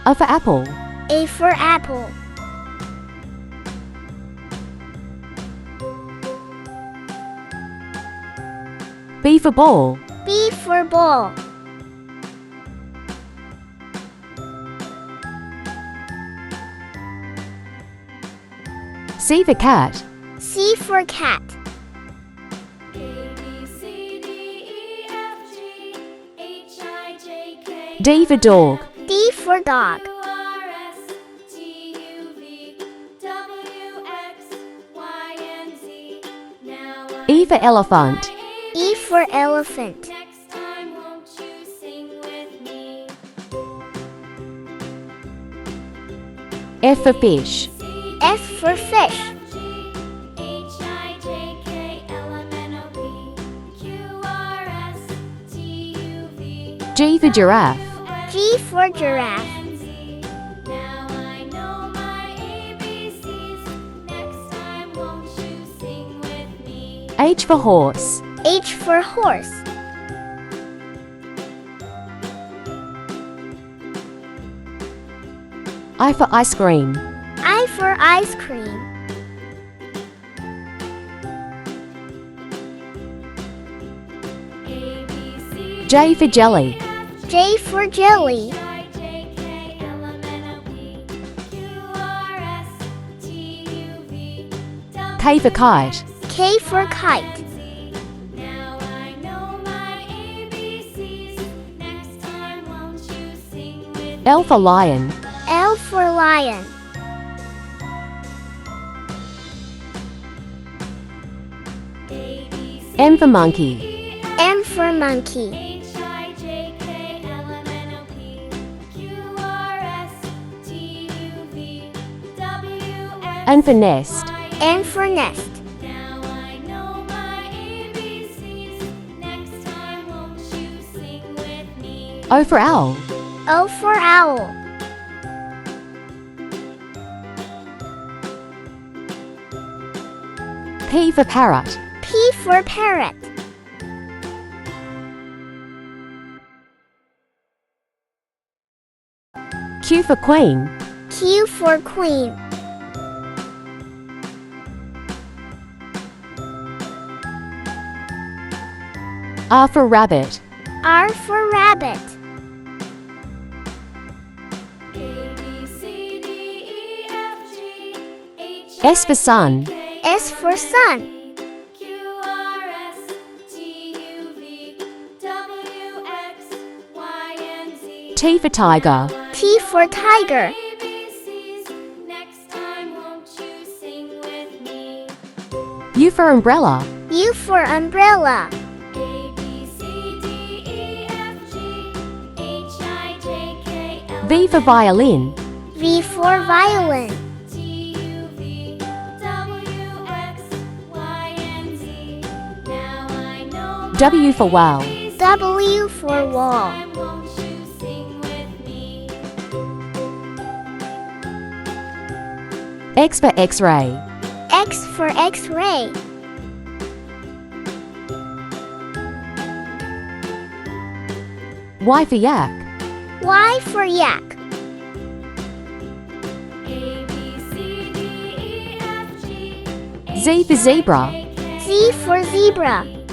A for apple. A for apple. B for ball. B for ball. C for cat. C for cat. D for dog. D for dog. E for elephant. E for elephant. F for fish. F for fish. G for giraffe. G for giraffe. H for horse. H for horse. I for ice cream. I for ice cream. J for jelly. J for jelly. K for kite. K for kite. L for lion. L for lion. M for monkey. M for monkey. N for nest. N for nest. O for owl. O for owl. P for parrot. P for parrot. Q for queen. Q for queen. R for rabbit. R for rabbit. S for sun. S for sun. T for tiger. T for tiger. U for umbrella. U for umbrella. V for violin. V for violin. W for whale. W for wall. X for x-ray. X for x-ray. Y for yak. Y for yak. Z for zebra. Z for zebra.